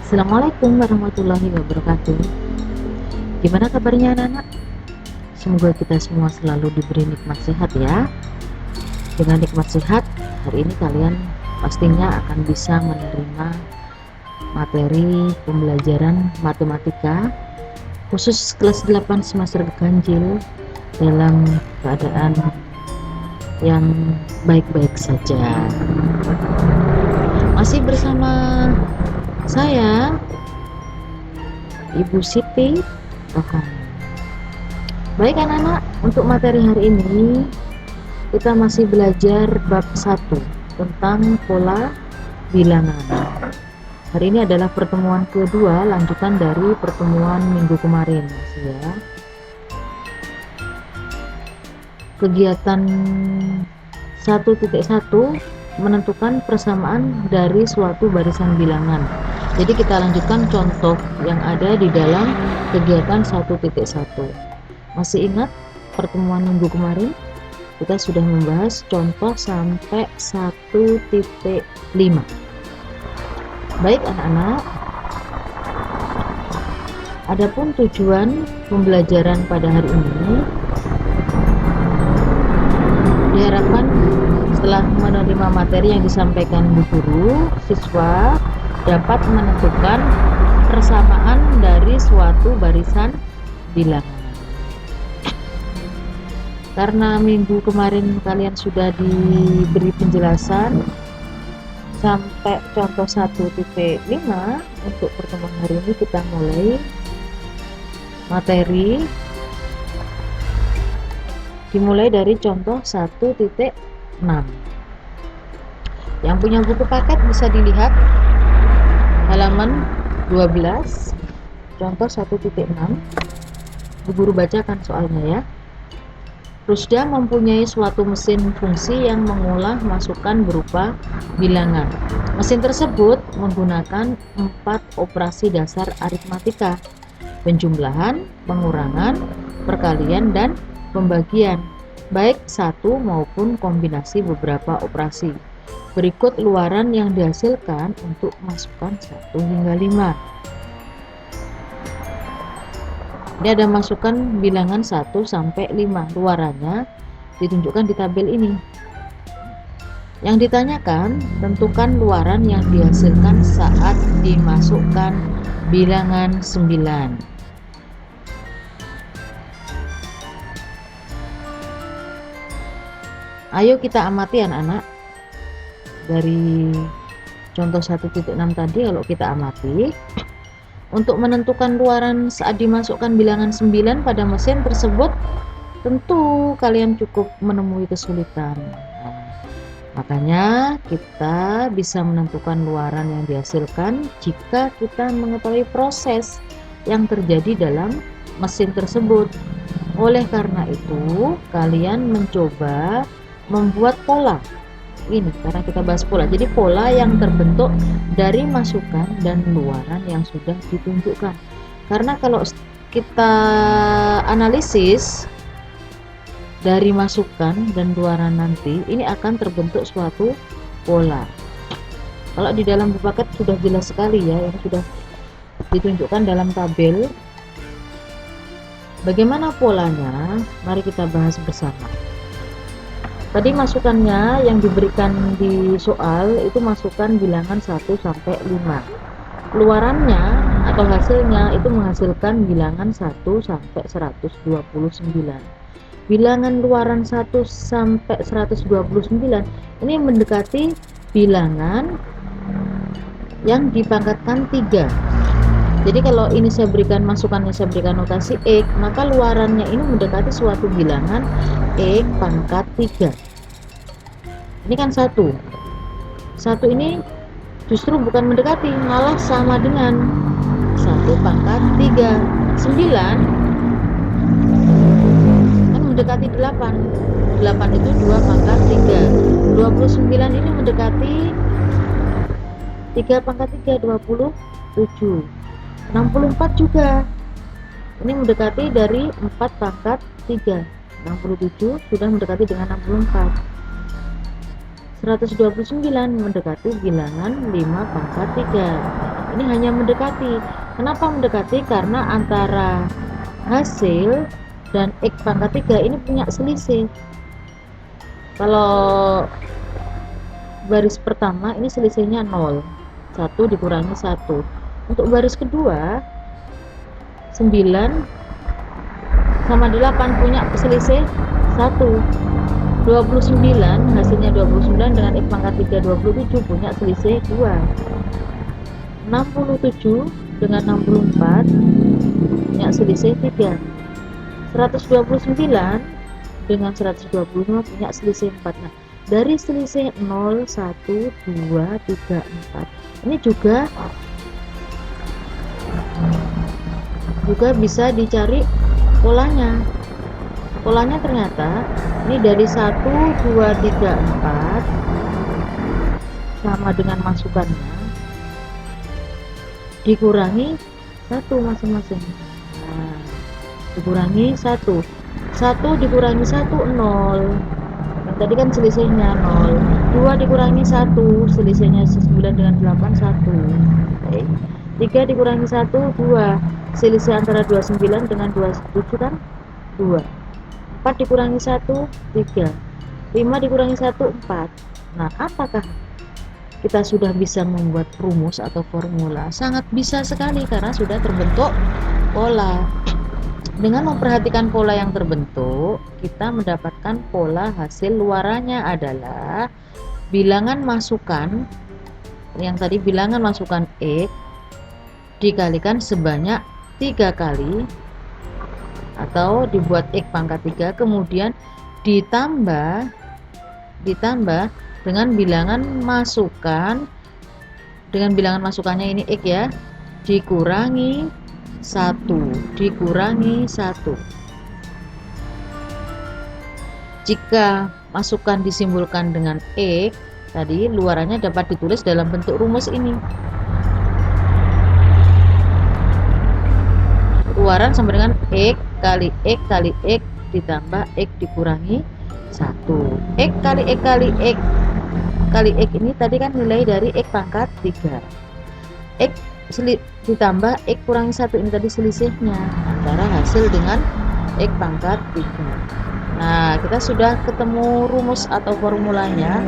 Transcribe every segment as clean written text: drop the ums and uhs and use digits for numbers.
Assalamualaikum warahmatullahi wabarakatuh. Gimana kabarnya anak-anak? Semoga kita semua selalu diberi nikmat sehat ya. Dengan nikmat sehat, hari ini kalian pastinya akan bisa menerima materi pembelajaran matematika khusus kelas 8 semester ganjil dalam keadaan yang baik-baik saja. Masih bersama saya, Ibu Siti Rohani. Baik anak-anak, untuk materi hari ini kita masih belajar bab 1 tentang pola bilangan. Hari ini adalah pertemuan kedua, lanjutan dari pertemuan minggu kemarin ya. Kegiatan 1.1 menentukan persamaan dari suatu barisan bilangan. Jadi kita lanjutkan contoh yang ada di dalam kegiatan 1.1. Masih ingat pertemuan minggu kemarin? Kita sudah membahas contoh sampai 1.5. Baik anak-anak, adapun tujuan pembelajaran pada hari ini diharapkan setelah menerima materi yang disampaikan Bu Guru, siswa dapat menentukan persamaan dari suatu barisan bilangan. Karena minggu kemarin kalian sudah diberi penjelasan sampai contoh 1.5, untuk pertemuan hari ini kita mulai materi dimulai dari contoh 1.6. Yang punya buku paket bisa dilihat halaman 12 contoh 1.6. Bu Guru bacakan soalnya ya. Rusda mempunyai suatu mesin fungsi yang mengolah masukan berupa bilangan. Mesin tersebut menggunakan 4 operasi dasar aritmatika: penjumlahan, pengurangan, perkalian, dan pembagian, baik satu maupun kombinasi beberapa operasi. Berikut luaran yang dihasilkan untuk masukan 1 hingga 5. Ini ada masukan bilangan 1 sampai 5. Luarannya ditunjukkan di tabel ini. Yang ditanyakan, tentukan luaran yang dihasilkan saat dimasukkan bilangan 9. Ayo kita amati anak-anak. Dari contoh 1.6 tadi, kalau kita amati, untuk menentukan luaran saat dimasukkan bilangan 9 pada mesin tersebut, tentu kalian cukup menemui kesulitan. Makanya kita bisa menentukan luaran yang dihasilkan jika kita mengetahui proses yang terjadi dalam mesin tersebut. Oleh karena itu, kalian mencoba membuat pola ini, karena kita bahas pola. Jadi pola yang terbentuk dari masukan dan luaran yang sudah ditunjukkan. Karena kalau kita analisis dari masukan dan luaran nanti, ini akan terbentuk suatu pola. Kalau di dalam buku paket sudah jelas sekali ya, ini sudah ditunjukkan dalam tabel. Bagaimana polanya? Mari kita bahas bersama. Tadi masukannya yang diberikan di soal itu masukan bilangan 1 sampai 5. Luarannya atau hasilnya itu menghasilkan bilangan 1 sampai 129. Bilangan luaran 1 sampai 129 ini mendekati bilangan yang dipangkatkan 3. Jadi kalau ini saya berikan masukannya, saya berikan notasi X, maka luarannya ini mendekati suatu bilangan X pangkat 3. Ini kan 1 ini justru bukan mendekati, malah sama dengan 1 pangkat 3. 9 kan mendekati 8 itu 2 pangkat 3. 29 ini mendekati 3 pangkat 3, 27. 64 juga ini mendekati dari 4 pangkat 3. 67 sudah mendekati dengan 64. 129 mendekati bilangan 5 pangkat 3. ini hanya mendekati. Kenapa mendekati? Karena antara hasil dan X pangkat 3 ini punya selisih. Kalau baris pertama ini selisihnya 0, 1 dikurangi 1. Untuk baris kedua 9 sama 8 punya selisih 1. 29 hasilnya 29 dengan X pangkat 3 27 punya selisih 2. 67 dengan 64 punya selisih 3. 129 dengan 125 punya selisih 4. Nah, dari selisih 0, 1, 2, 3, 4 ini juga bisa dicari polanya. Polanya ternyata ini dari 1, 2, 3, 4 sama dengan masukannya dikurangi 1 masing-masing. Nah, dikurangi 1 dikurangi 1 0, yang tadi kan selisihnya 0. 2 dikurangi 1 selisihnya 9 dengan 8 1. Oke. 3 dikurangi 1 2, selisih antara 29 dengan 27 kan 2. 4 dikurangi 1 3, 5 dikurangi 1 4. Nah, apakah kita sudah bisa membuat rumus atau formula? Sangat bisa sekali karena sudah terbentuk pola. Dengan memperhatikan pola yang terbentuk, kita mendapatkan pola hasil luarannya adalah bilangan masukan, yang tadi bilangan masukan X dikalikan sebanyak 3 kali atau dibuat X pangkat 3, kemudian ditambah dengan bilangan masukan, dengan bilangan masukannya ini X ya, dikurangi 1 dikurangi 1. Jika masukan disimbolkan dengan X tadi, luarannya dapat ditulis dalam bentuk rumus ini. Luaran sama dengan X kali X kali X ditambah X dikurangi 1. X kali X kali X kali X ini tadi kan nilai dari X pangkat 3. X ditambah X kurangi 1 ini tadi selisihnya antara hasil dengan X pangkat 3. Nah, kita sudah ketemu rumus atau formulanya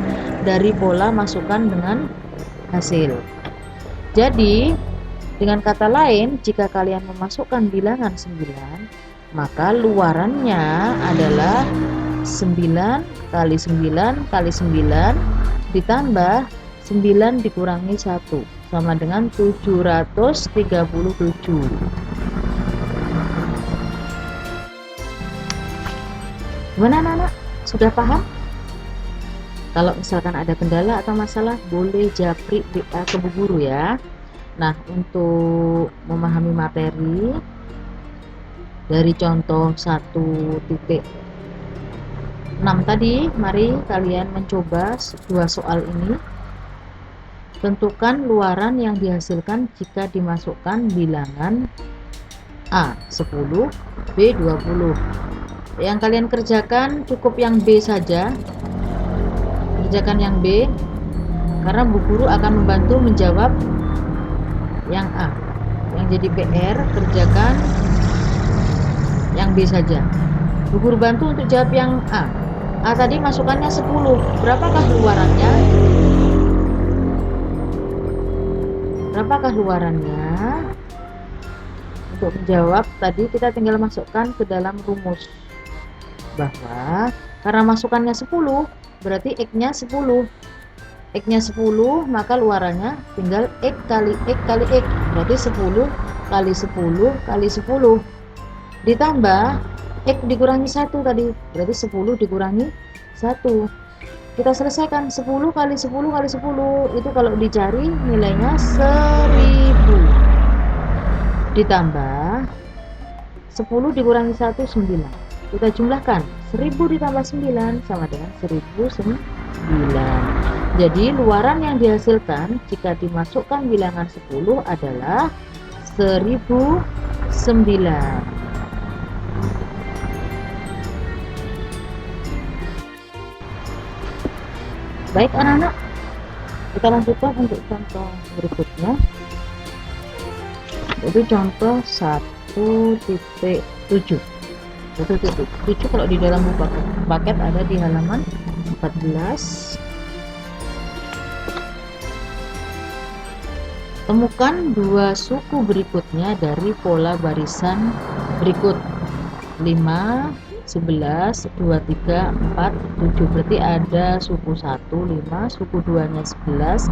dari pola masukan dengan hasil. Jadi dengan kata lain, jika kalian memasukkan bilangan 9, maka luarannya adalah 9 kali 9 kali 9 ditambah 9 dikurangi 1 sama dengan 737. Gimana anak-anak? Sudah paham? Kalau misalkan ada kendala atau masalah, boleh japri WA ke Bu Guru ya. Nah, untuk memahami materi dari contoh 1.6 tadi, mari kalian mencoba dua soal ini. Tentukan luaran yang dihasilkan jika dimasukkan bilangan A 10, B 20. Yang kalian kerjakan cukup yang B saja. Kerjakan yang B karena Bu Guru akan membantu menjawab yang A. Yang jadi PR, kerjakan yang B saja. Bu Guru bantu untuk jawab yang A. A tadi masukannya 10. Berapakah luarannya? Berapakah luarannya? Untuk menjawab tadi kita tinggal masukkan ke dalam rumus bahwa karena masukannya 10 berarti X-nya 10. X-nya 10, maka luarannya tinggal X kali X kali X, berarti 10 kali 10 kali 10 ditambah X dikurangi 1 tadi, berarti 10 dikurangi 1. Kita selesaikan 10 kali 10 kali 10 itu kalau dicari nilainya 1000 ditambah 10 dikurangi 1 9. Kita jumlahkan 1000 ditambah 9 sama dengan 1009. Jadi luaran yang dihasilkan jika dimasukkan bilangan 10 adalah 1009. Baik anak-anak, kita lanjutkan untuk contoh berikutnya. Itu contoh 1.7. 1.7 kalau di dalam buku paket ada di halaman 14. Temukan dua suku berikutnya dari pola barisan berikut: 5, 11, 2, 3, 4, 7. Berarti ada suku 1, 5, suku 2 nya 11,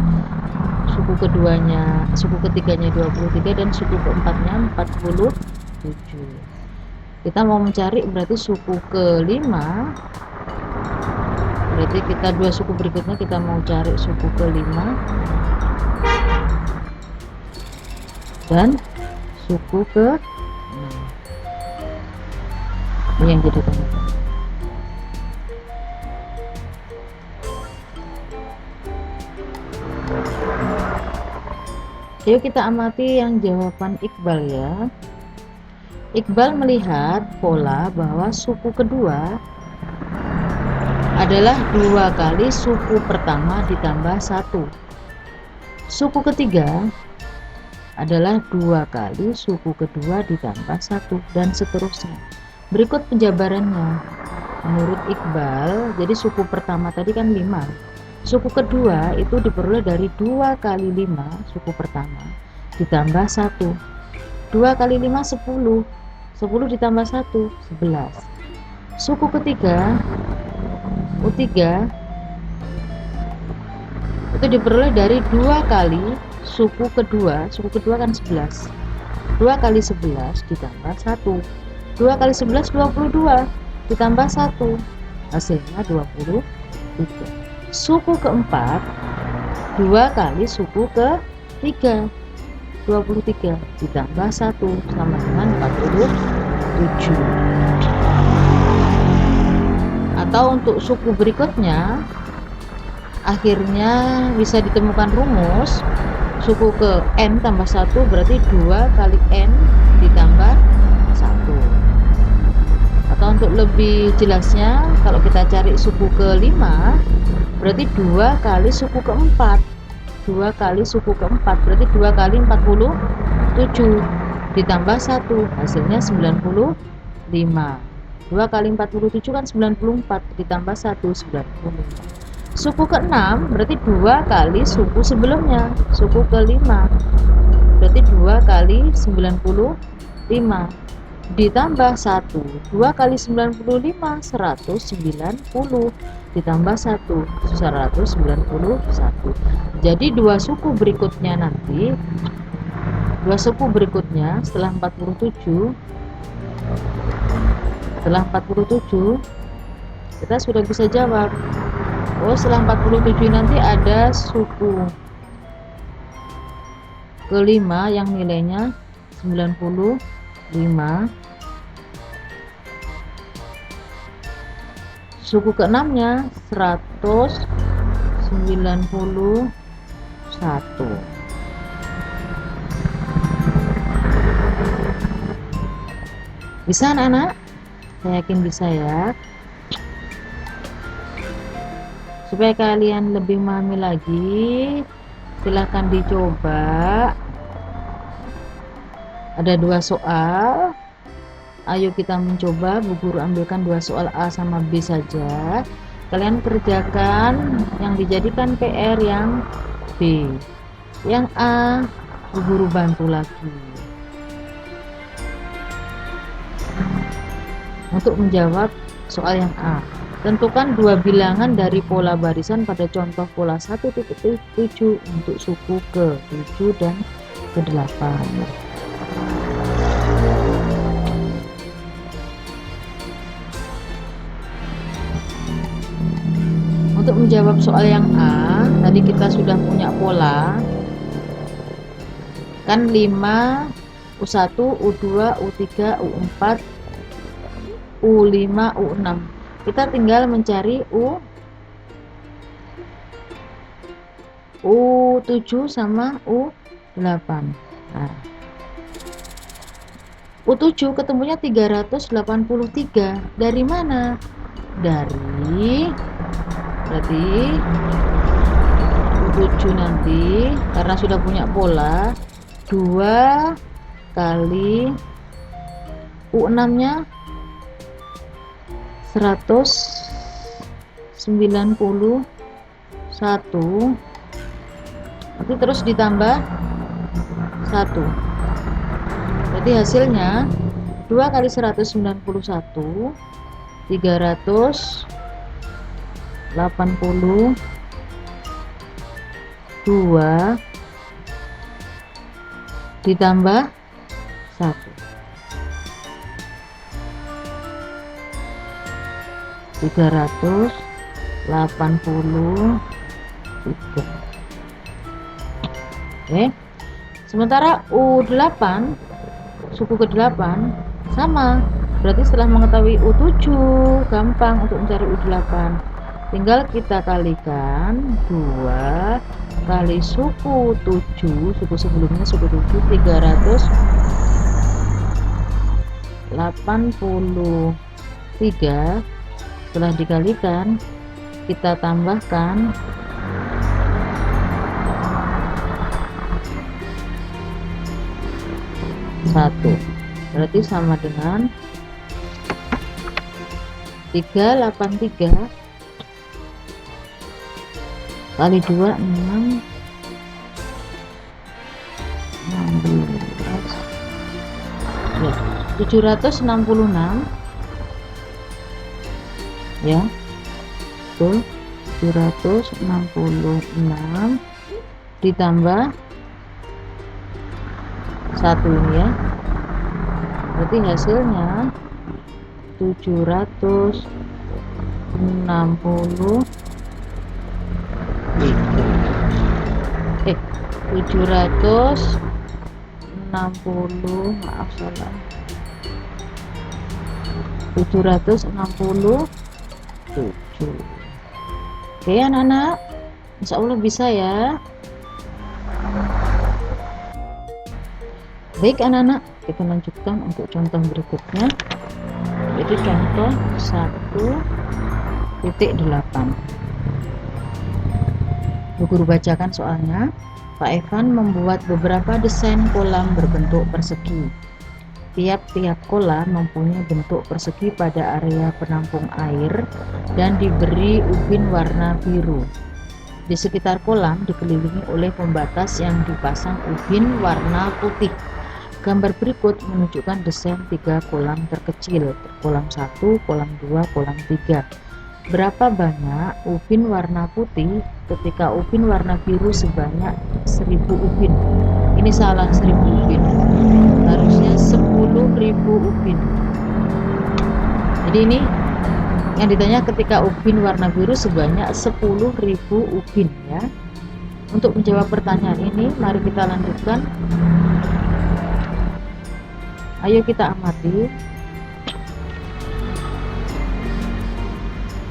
suku ketiganya 23, dan suku keempatnya 47. Kita mau mencari berarti suku kelima. Berarti kita dua suku berikutnya kita mau cari suku kelima dan suku ke 6. Ini yang jadi tanda. Yuk kita amati yang jawaban Iqbal ya. Iqbal melihat pola bahwa suku kedua adalah 2 kali suku pertama ditambah 1. Suku ketiga adalah 2 kali suku kedua ditambah 1, dan seterusnya. Berikut penjabarannya. Menurut Iqbal, jadi suku pertama tadi kan 5. Suku kedua itu diperoleh dari 2 kali 5 suku pertama ditambah 1. 2 kali 5 10. 10 ditambah 1 11. Suku ketiga U3 itu diperoleh dari 2 kali suku kedua kan 11. 2 kali 11 ditambah 1. 2 kali 11 22 ditambah 1, hasilnya 23. Suku keempat 2 kali suku ketiga 23 ditambah 1 sama dengan 47. Atau untuk suku berikutnya akhirnya bisa ditemukan rumus suku ke n tambah 1 berarti 2 kali n ditambah 1. Atau untuk lebih jelasnya, kalau kita cari suku kelima berarti 2 kali suku keempat. 2 kali suku keempat berarti 2 kali 47 ditambah 1, hasilnya 95. 2 kali 47 kan 94 ditambah 1 95. Suku ke-6 berarti 2 kali suku sebelumnya, suku ke-5 berarti 2 kali 95 ditambah 1. 2 kali 95 190 ditambah 1 191. Jadi dua suku berikutnya setelah 47 kita sudah bisa jawab. Oh, setelah 47 nanti ada suku kelima yang nilainya 95, suku keenamnya 191. Bisa anak-anak? Saya yakin bisa ya. Supaya kalian lebih memahami lagi, silahkan dicoba. Ada 2 soal. Ayo kita mencoba. Bu Guru ambilkan 2 soal A sama B saja. Kalian kerjakan yang dijadikan PR yang B. Yang A Bu Guru bantu lagi. Untuk menjawab soal yang A, tentukan 2 bilangan dari pola barisan pada contoh pola 1.7 untuk suku ke-7 dan ke-8. Untuk menjawab soal yang A, tadi kita sudah punya pola kan 5, U1, U2, U3, U4, U5, U6. Kita tinggal mencari U7 sama U8. Nah, U7 ketemunya 383. Dari mana? Berarti U7 nanti karena sudah punya pola 2 kali U6 nya 191, nanti terus ditambah 1, berarti hasilnya 2 kali 191 382 ditambah 1, 383. Oke, sementara U8 suku ke-8 sama, berarti setelah mengetahui U7 gampang untuk mencari U8, tinggal kita kalikan 2 kali suku 7, suku sebelumnya suku 7, 383. Setelah dikalikan kita tambahkan 1, berarti sama dengan 383 kali 2 6 16 ya, 766 ya, tuh 766 ditambah 1 ini ya, berarti hasilnya 763. Maaf salah, 767. Oke anak-anak, insya Allah bisa ya. Baik anak-anak, kita lanjutkan untuk contoh berikutnya, yaitu contoh 1.8. Bu Guru bacakan soalnya. Pak Evan membuat beberapa desain kolam berbentuk persegi. Tiap-tiap kolam mempunyai bentuk persegi pada area penampung air dan diberi ubin warna biru. Di sekitar kolam dikelilingi oleh pembatas yang dipasang ubin warna putih. Gambar berikut menunjukkan desain 3 kolam terkecil, kolam 1, kolam 2, kolam 3. Berapa banyak ubin warna putih ketika ubin warna biru sebanyak 1000 ubin? Ini salah, 1000 ubin, harusnya 10.000 ubin. Jadi ini yang ditanya ketika ubin warna biru sebanyak 10.000 ubin ya. Untuk menjawab pertanyaan ini, mari kita lanjutkan. Ayo kita amati.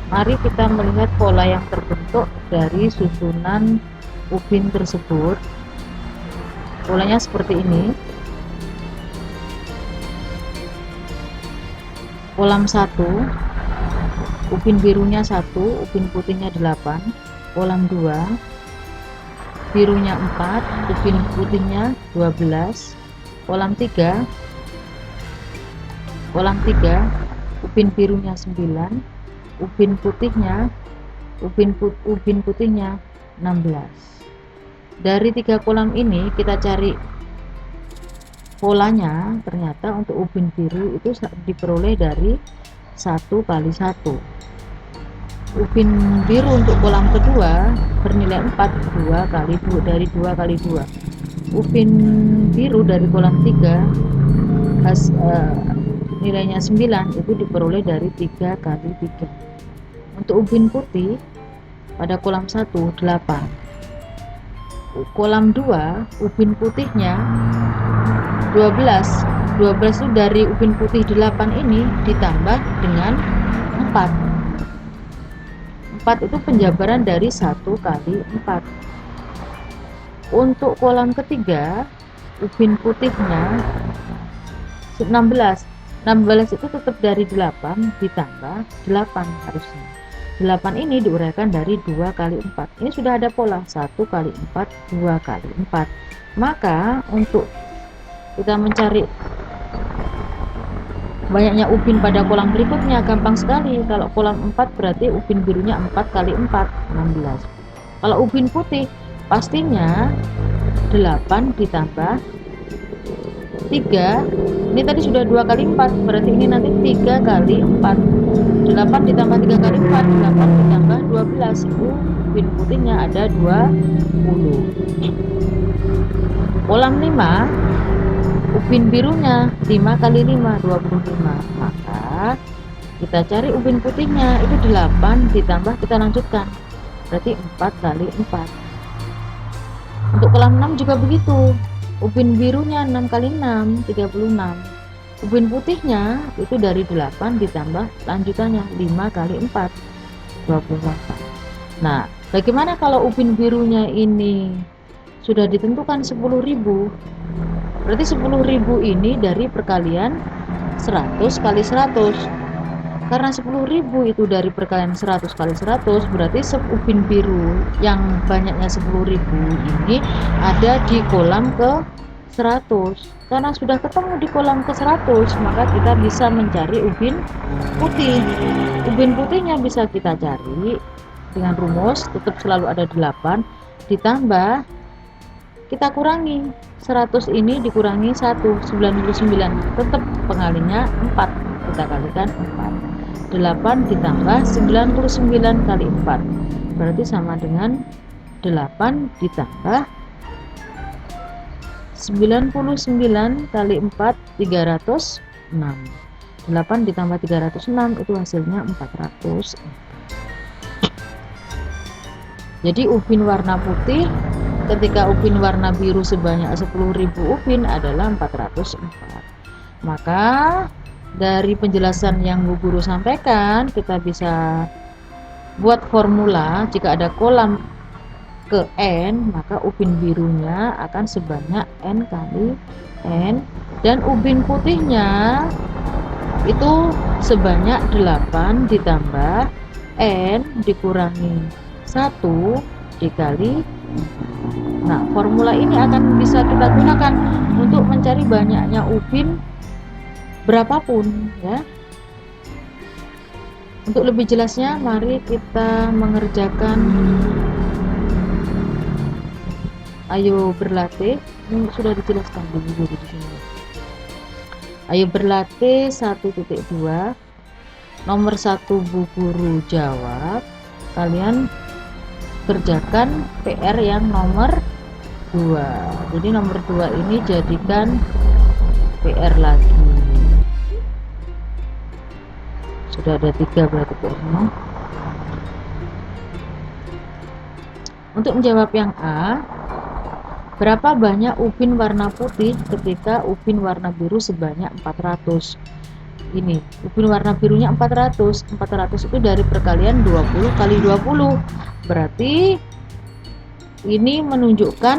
Mari kita melihat pola yang terbentuk dari susunan ubin tersebut. Polanya seperti ini. Kolam 1, ubin birunya 1, ubin putihnya 8. Kolam 2, birunya 4, ubin putihnya 12. Kolam 3, ubin birunya 9, ubin putihnya 16. Dari 3 kolam ini kita cari polanya. Ternyata untuk ubin biru itu diperoleh dari 1 kali 1. Ubin biru untuk kolam kedua bernilai 4, 2 kali 2, dari 2 kali 2. Ubin biru dari kolam 3 nilainya 9, itu diperoleh dari 3 kali 3. Untuk ubin putih pada kolam 1 8. Kolam 2 ubin putihnya 12. 12 itu dari ubin putih 8 ini ditambah dengan 4. 4 itu penjabaran dari 1 kali 4. Untuk kolam ketiga ubin putihnya 16. 16 itu tetap dari 8 ditambah 8 harusnya. 8 ini diuraikan dari 2 kali 4. Ini sudah ada pola 1 kali 4, 2 kali 4. Maka untuk kita mencari banyaknya ubin pada kolam berikutnya gampang sekali. Kalau kolam 4 berarti ubin birunya 4 kali 4 16. Kalau ubin putih pastinya 8 ditambah 3, ini tadi sudah 2 kali 4, berarti ini nanti 3 kali 4. 8 ditambah 3 kali 4, 8 ditambah 12, itu ubin putihnya ada 20. Kolam 5, ubin birunya 5 kali 5, 25. Maka kita cari ubin putihnya, itu 8 ditambah, kita lanjutkan, berarti 4 kali 4. Untuk kolam 6 juga begitu, ubin birunya 6 kali 6, 36. Ubin putihnya itu dari 8 ditambah lanjutannya 5 kali 4, 28. Nah, bagaimana kalau ubin birunya ini sudah ditentukan 10.000? Berarti 10.000 ini dari perkalian 100 kali 100. Karena 10.000 itu dari perkalian 100 kali 100, berarti ubin biru yang banyaknya 10.000 ini ada di kolam ke 100. Karena sudah ketemu di kolam ke 100, maka kita bisa mencari ubin putih. Ubin putihnya bisa kita cari dengan rumus, tetap selalu ada 8 ditambah, kita kurangi 100 ini dikurangi 1, 99, tetap pengalinya 4, kita kalikan 4. 8 ditambah 99 kali 4 berarti sama dengan 8 ditambah 99 kali 4, 306. 8 ditambah 306 itu hasilnya 400. Jadi ubin warna putih ketika ubin warna biru sebanyak 10.000 ubin adalah 404. Maka dari penjelasan yang Bu Guru sampaikan, kita bisa buat formula. Jika ada kolam ke N, maka ubin birunya akan sebanyak N kali N, dan ubin putihnya itu sebanyak 8 ditambah N dikurangi 1 dikali. Nah, formula ini akan bisa kita gunakan untuk mencari banyaknya ubin berapapun ya. Untuk lebih jelasnya, mari kita mengerjakan ayo berlatih. Ini sudah dijelaskan di buku di sini. Ayo berlatih 1.2. Nomor 1 Bu Guru jawab. Kalian kerjakan PR yang nomor 2. Jadi nomor 2 ini jadikan PR lagi. Sudah ada 3 berarti PR-nya. Untuk menjawab yang A, berapa banyak ubin warna putih ketika ubin warna biru sebanyak 400? Ini, ubin warna birunya 400. 400 itu dari perkalian 20 kali 20. Berarti ini menunjukkan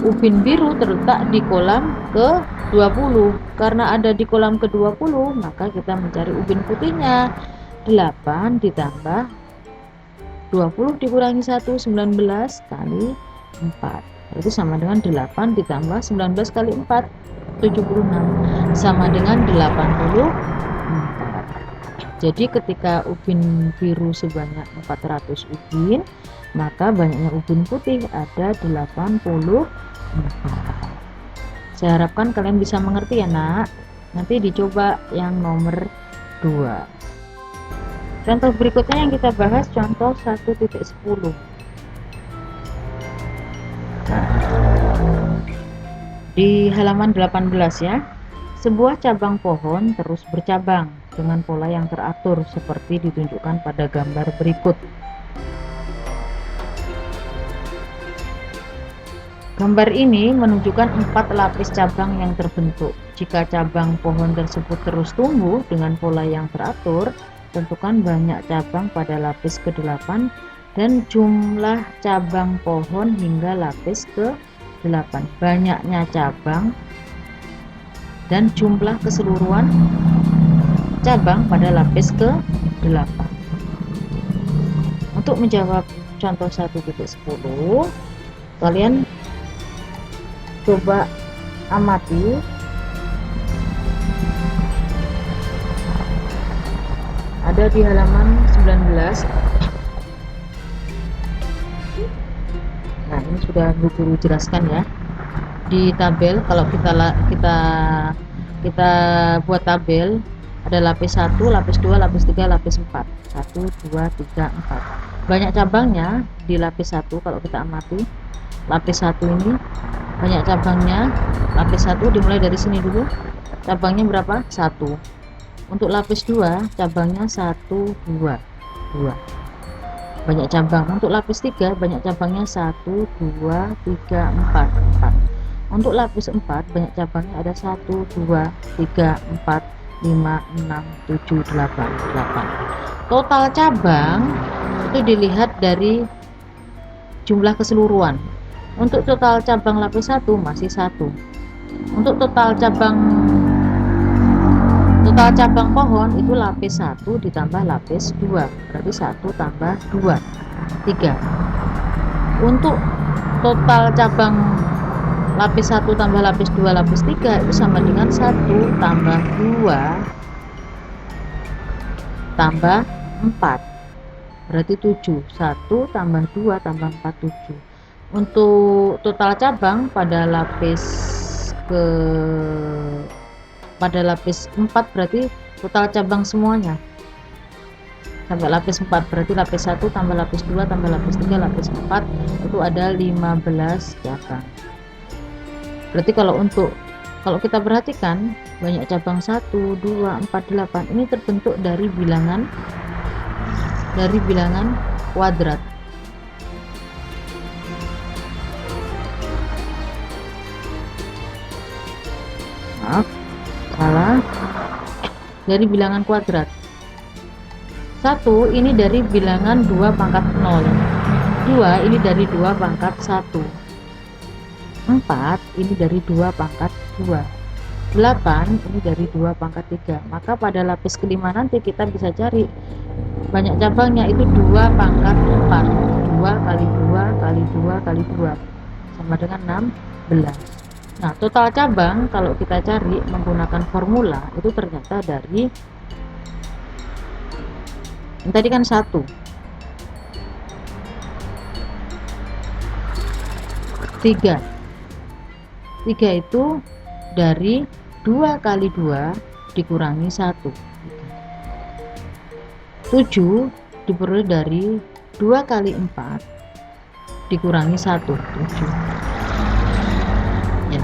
ubin biru terletak di kolam ke 20. Karena ada di kolam ke 20, maka kita mencari ubin putihnya. 8 ditambah 20 dikurangi 1, 19 kali 4. Itu sama dengan 8 ditambah 19 kali 4, 76, sama dengan 84. Jadi ketika ubin biru sebanyak 400 ubin, maka banyaknya ubin putih ada 84. Saya harapkan kalian bisa mengerti ya nak. Nanti dicoba yang nomor 2. Contoh berikutnya yang kita bahas contoh 1.10. Di halaman 18 ya. Sebuah cabang pohon terus bercabang dengan pola yang teratur seperti ditunjukkan pada gambar berikut. Gambar ini menunjukkan 4 lapis cabang yang terbentuk. Jika cabang pohon tersebut terus tumbuh dengan pola yang teratur, tentukan banyak cabang pada lapis ke-8 dan jumlah cabang pohon hingga lapis ke-8. Banyaknya cabang dan jumlah keseluruhan cabang pada lapis ke-8. Untuk menjawab contoh 1.10, kalian coba amati ada di halaman 19. Nah, ini sudah guru jelaskan ya di tabel. Kalau kita buat tabel, ada lapis 1, lapis 2, lapis 3, lapis 4. 1 2 3 4. Banyak cabangnya di lapis 1. Kalau kita amati lapis 1 ini banyak cabangnya. Lapis 1 dimulai dari sini dulu, cabangnya berapa? 1. Untuk lapis 2 cabangnya 1 2 2, banyak cabang. Untuk lapis 3 banyak cabangnya 1 2 3 4 4. Untuk lapis 4 banyak cabangnya ada 1 2 3 4 5 6 7 8 8. Total cabang itu dilihat dari jumlah keseluruhan. Untuk total cabang lapis 1 masih 1. Untuk total cabang pohon itu lapis 1 ditambah lapis 2, berarti 1 tambah 2 3. Untuk total cabang lapis 1 tambah lapis 2 lapis 3 itu sama dengan 1 tambah 2 tambah 4, berarti 7. 1 tambah 2 tambah 4 7. Untuk total cabang pada lapis 4 berarti total cabang semuanya sampai lapis 4, berarti lapis 1 tambah lapis 2 tambah lapis 3 lapis 4 itu ada 15 cabang. Berarti kalau kita perhatikan banyak cabang 1 2 4 8 ini terbentuk dari bilangan kuadrat. Maaf, salah, dari bilangan kuadrat. 1 ini dari bilangan 2 pangkat 0, 2 ini dari 2 pangkat 1, 4 ini dari 2 pangkat 2, 8 ini dari 2 pangkat 3. Maka pada lapis kelima nanti kita bisa cari banyak cabangnya itu 2 pangkat 4. 2 kali 2 kali 2 kali 2 sama dengan 16. Nah, total cabang kalau kita cari menggunakan formula itu ternyata dari yang tadi kan 1, 3 itu dari 2 kali 2 dikurangi 1, 7 diperoleh dari 2 kali 4 dikurangi 1, 7 ya.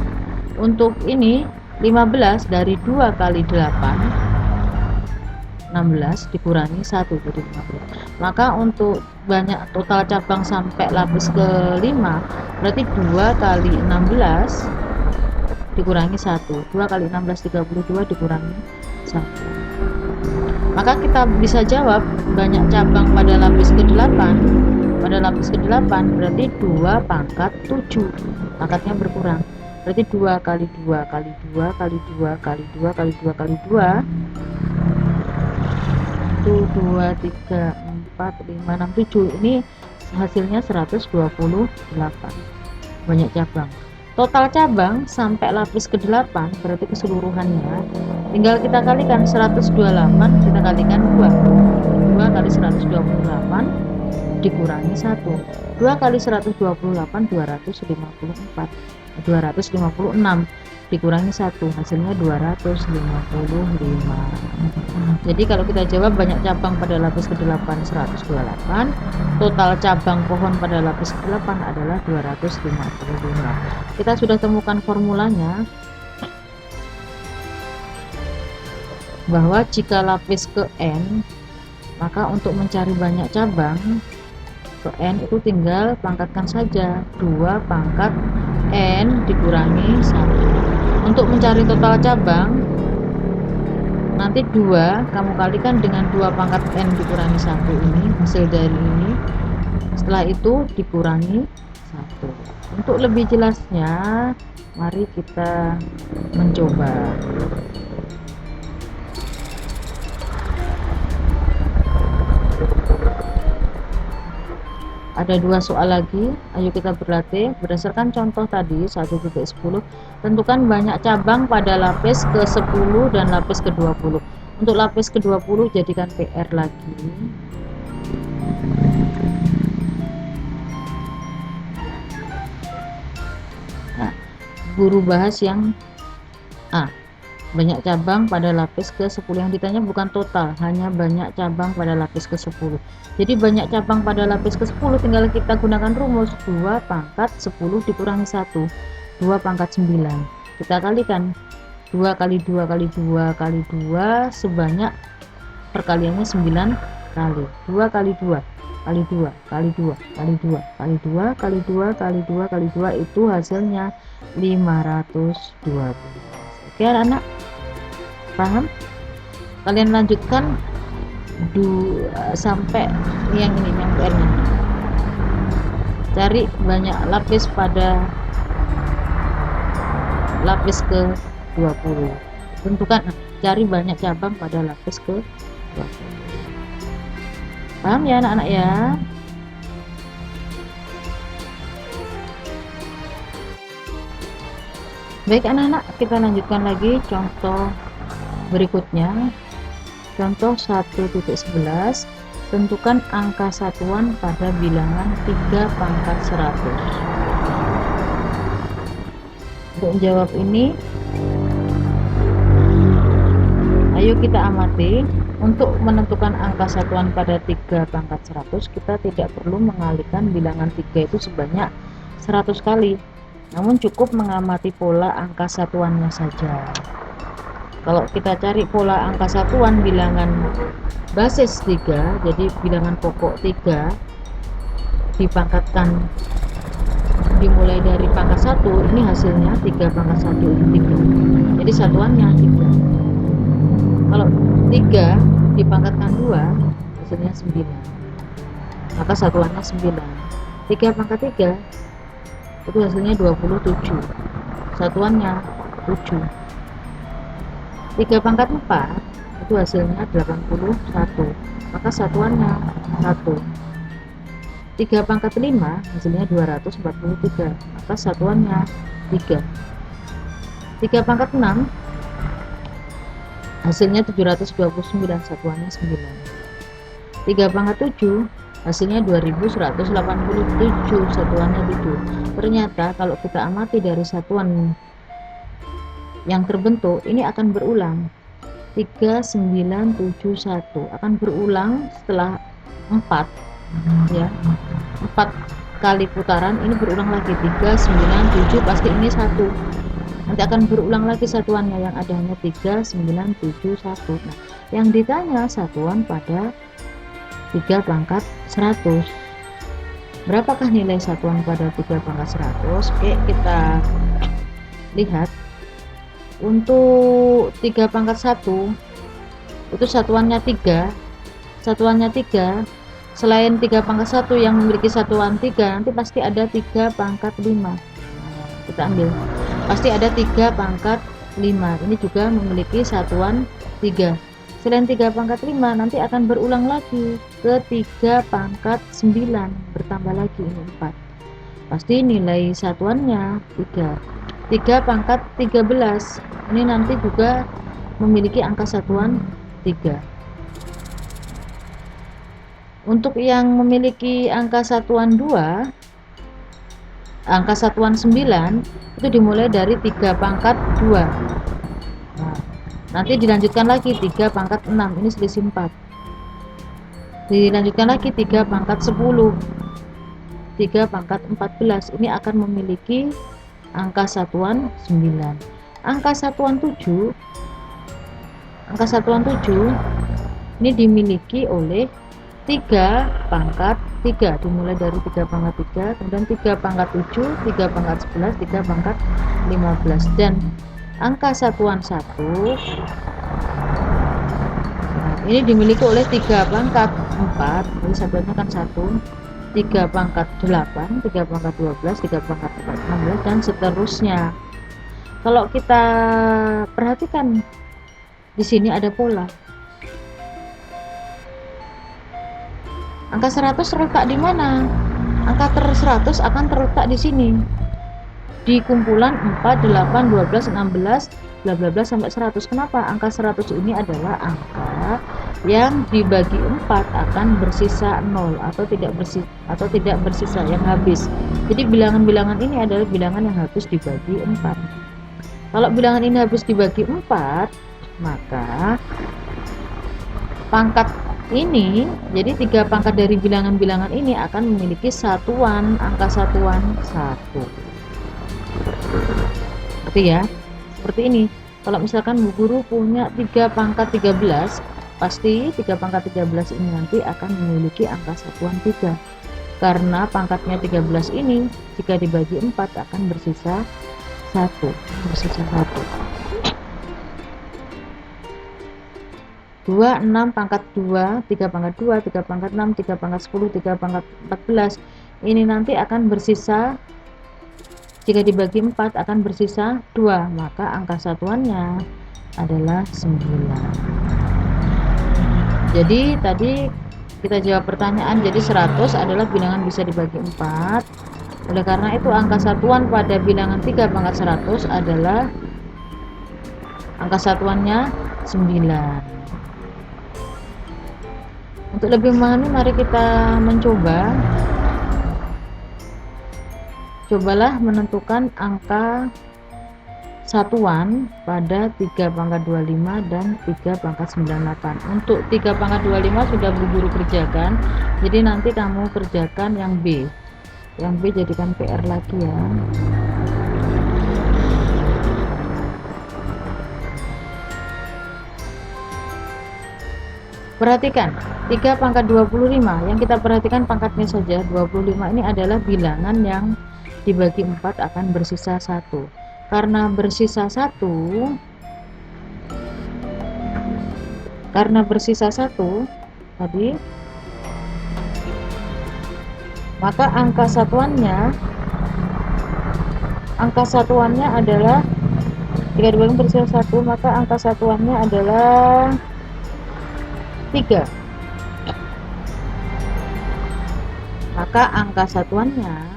Untuk ini 15 dari 2 kali 8 16 dikurangi 1 jadi 15. Maka untuk banyak total cabang sampai lapis kelima berarti 2 kali 16 dikurangi 1, 2 kali 16 32 dikurangi 1. Maka kita bisa jawab banyak cabang pada lapis ke-8 berarti 2 pangkat 7, pangkatnya berkurang, berarti 2 kali 2 kali 2 kali 2 kali 2 kali 2 kali 2 itu 2 3 4 5 6 7, ini hasilnya 128. Banyak cabang. Total cabang sampai lapis ke-8 berarti keseluruhannya tinggal kita kalikan 128 kita kalikan 2 kali 128 dikurangi 1, 2 kali 128 254, 256 dikurangi 1 hasilnya 255. Jadi kalau kita jawab banyak cabang pada lapis ke-8 128, total cabang pohon pada lapis ke-8 adalah 255. Kita sudah temukan formulanya bahwa jika lapis ke N, maka untuk mencari banyak cabang ke N itu tinggal pangkatkan saja 2 pangkat N dikurangi 1. Untuk mencari total cabang nanti 2 kamu kalikan dengan 2 pangkat N dikurangi 1 ini hasil dari ini, setelah itu dikurangi 1. Untuk lebih jelasnya mari kita mencoba. Ada 2 soal lagi, ayo kita berlatih. Berdasarkan contoh tadi 1.10, tentukan banyak cabang pada lapis ke-10 dan lapis ke-20. Untuk lapis ke-20 jadikan PR lagi. Nah, guru bahas yang A. Banyak cabang pada lapis ke-10. Yang ditanya bukan total, hanya banyak cabang pada lapis ke-10. Jadi banyak cabang pada lapis ke-10 tinggal kita gunakan rumus 2 pangkat 10 dikurangi 1, 2 pangkat 9. Kita kalikan 2 kali 2 kali 2 kali 2 sebanyak perkaliannya 9 kali. 2 kali 2 kali 2 kali 2 kali 2 kali 2 kali 2 kali 2 kali 2 itu hasilnya 512. Oke anak-anak, paham? Kalian lanjutkan sampai yang ini, yang PR-nya. Cari banyak lapis pada lapis ke-20. Tentukan, cari banyak cabang pada lapis ke-20. Paham ya anak-anak ya? Baik anak-anak, kita lanjutkan lagi contoh berikutnya. Contoh 1.11, tentukan angka satuan pada bilangan 3 pangkat 100. Untuk menjawab ini, ayo kita amati. Untuk menentukan angka satuan pada 3 pangkat 100, kita tidak perlu mengalihkan bilangan 3 itu sebanyak 100 kali, namun cukup mengamati pola angka satuannya saja. Kalau kita cari pola angka satuan bilangan basis 3, jadi bilangan pokok 3 dipangkatkan, dimulai dari pangkat 1, ini hasilnya 3 pangkat 1 itu 3, jadi satuannya 3. Kalau 3 dipangkatkan 2 hasilnya 9, maka satuannya 9. 3 pangkat 3 itu hasilnya 27, satuannya 7. 3 pangkat 4 itu hasilnya 81, maka satuannya 1. 3 pangkat 5 hasilnya 243, maka satuannya 3. 3 pangkat 6 hasilnya 729, satuannya 9. 3 pangkat 7 hasilnya 2187, satuannya 7. Ternyata kalau kita amati dari satuan yang terbentuk, ini akan berulang. 3971 akan berulang setelah 4 ya, 4 kali putaran ini berulang lagi. 397 pasti ini 1, nanti akan berulang lagi satuannya, yang ada hanya 3971. Nah, yang ditanya satuan pada 3 pangkat 100. Berapakah nilai satuan pada 3 pangkat 100? Oke, kita lihat. Untuk 3 pangkat 1 itu satuannya 3. Satuannya 3. Selain 3 pangkat 1 yang memiliki satuan 3, nanti pasti ada 3 pangkat 5. Kita ambil. Pasti ada 3 pangkat 5. Ini juga memiliki satuan 3. Selain 3 pangkat 5, nanti akan berulang lagi ke 3 pangkat 9. Bertambah lagi ini 4. Pasti nilai satuannya 3. 3 pangkat 13 ini nanti juga memiliki angka satuan 3. Untuk yang memiliki angka satuan 2, angka satuan 9 itu dimulai dari 3 pangkat 2. Nah, nanti dilanjutkan lagi 3 pangkat 6, ini selisih 4. Dilanjutkan lagi 3 pangkat 10, 3 pangkat 14, ini akan memiliki angka satuan 9. Angka satuan 7 ini dimiliki oleh 3 pangkat 3, dimulai dari 3 pangkat 3, kemudian 3 pangkat 7, 3 pangkat 11, 3 pangkat 15. Dan angka satuan 1 ini dimiliki oleh 3 pangkat 4, jadi satuannya kan 1, 3 pangkat 8, 3 pangkat 12, 3 pangkat 16, dan seterusnya. Kalau kita perhatikan di sini ada pola. Angka 100 terletak di mana? angka 100 akan terletak di sini, di kumpulan 4, 8, 12, 16, bla bla bla sampai 100. Kenapa? Angka 100 ini adalah angka yang dibagi 4 akan bersisa 0 atau tidak bersisa, yang habis. Jadi bilangan-bilangan ini adalah bilangan yang habis dibagi 4. Kalau bilangan ini habis dibagi 4, maka pangkat ini, jadi 3 pangkat dari bilangan-bilangan ini akan memiliki satuan, angka satuan 1. Seperti ya, seperti ini. Kalau misalkan Bu Guru punya 3 pangkat 13, pasti 3 pangkat 13 ini nanti akan memiliki angka satuan 3. Karena pangkatnya 13 ini jika dibagi 4 akan bersisa 1. Bersisa 1. 2, 6 pangkat 2, 3 pangkat 2, 3 pangkat 6, 3 pangkat 10, 3 pangkat 14. Ini nanti akan bersisa, jika dibagi 4 akan bersisa 2, maka angka satuannya adalah 9. Jadi tadi kita jawab pertanyaan, jadi 100 adalah bilangan bisa dibagi 4. Oleh karena itu angka satuan pada bilangan 3 pangkat 100 adalah angka satuannya 9. Untuk lebih memahami, mari kita cobalah menentukan angka satuan pada 3 pangkat 25 dan 3 pangkat 98. Untuk 3 pangkat 25 sudah Bu Guru kerjakan, jadi nanti kamu kerjakan yang B. Yang B jadikan PR lagi ya. Perhatikan 3 pangkat 25, yang kita perhatikan pangkatnya saja. 25 ini adalah bilangan yang dibagi 4 akan bersisa 1. Karena bersisa 1, tadi, maka angka satuannya adalah, jika dibagi bersisa 1, maka angka satuannya adalah 3. Maka angka satuannya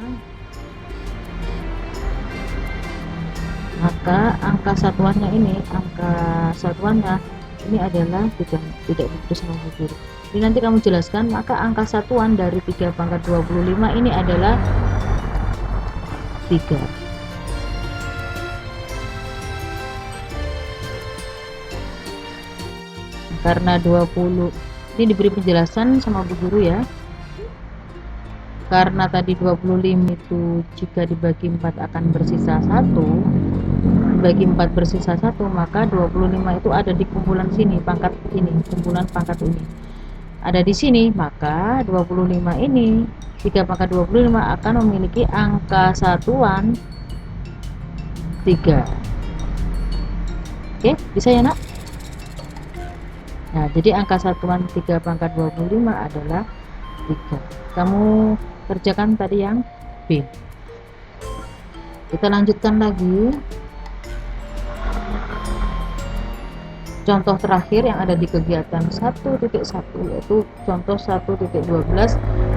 ini adalah tidak ditulis sama Bu Guru. Jadi nanti kamu jelaskan, maka angka satuan dari 3 pangkat 25 ini adalah 3. Karena 20 ini diberi penjelasan sama Bu Guru ya. Karena tadi 25 itu jika dibagi 4 akan bersisa 1, dibagi 4 bersisa 1, maka 25 itu ada di kumpulan sini, pangkat ini, kumpulan pangkat ini ada di sini, maka 25 ini 3 pangkat 25 akan memiliki angka satuan 3. Oke, bisa ya nak? Nah, jadi angka satuan 3 pangkat 25 adalah 3. Kamu kerjakan tadi yang B. Kita lanjutkan lagi. Contoh terakhir yang ada di kegiatan 1.1 yaitu contoh 1.12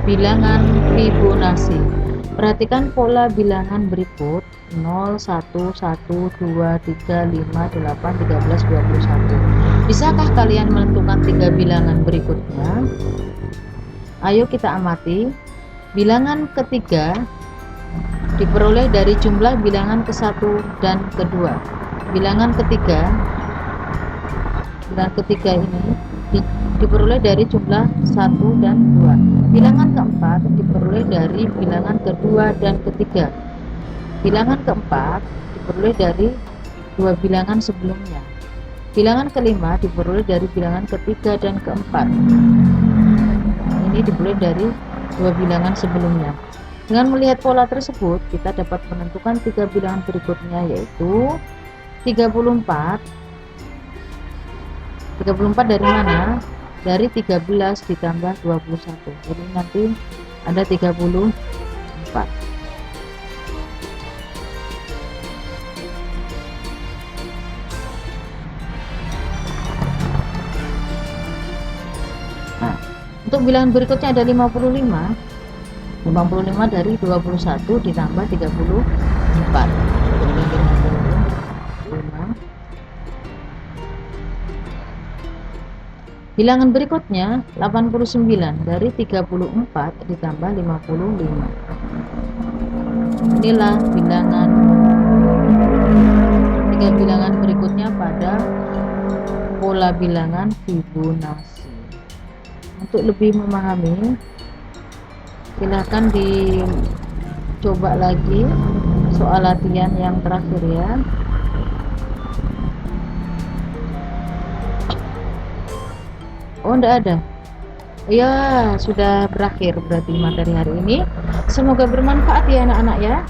bilangan Fibonacci. Perhatikan pola bilangan berikut 0, 1, 1, 2, 3, 5, 8, 13, 21. Bisakah kalian menentukan 3 bilangan berikutnya? Ayo kita amati. Bilangan ketiga diperoleh dari jumlah bilangan ke-1 dan ke-2. Bilangan ketiga ini diperoleh dari jumlah 1 dan 2. Bilangan keempat diperoleh dari bilangan kedua dan ketiga. Bilangan keempat diperoleh dari 2 bilangan sebelumnya. Bilangan kelima diperoleh dari bilangan ketiga dan keempat. Ini diperoleh dari 2 bilangan sebelumnya. Dengan melihat pola tersebut, kita dapat menentukan 3 bilangan berikutnya, yaitu 34 dari mana? Dari 13 ditambah 21. Jadi nanti ada 34. Nah, untuk bilangan berikutnya ada 55. 55 dari 21 ditambah 34. Jadi 55. Bilangan berikutnya 89 dari 34 ditambah 55. Inilah tiga bilangan berikutnya pada pola bilangan Fibonacci. Untuk lebih memahami, silahkan dicoba lagi soal latihan yang terakhir ya. Oh, enggak ada. Ya, sudah berakhir berarti materi hari ini. Semoga bermanfaat ya anak-anak ya.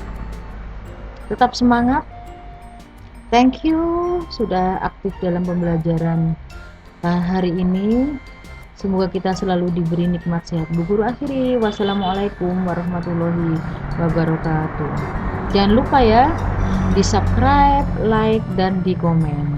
Tetap semangat. Thank you sudah aktif dalam pembelajaran hari ini. Semoga kita selalu diberi nikmat sehat. Bu Guru akhiri. Wassalamualaikum warahmatullahi wabarakatuh. Jangan lupa ya, di subscribe, like, dan di komen.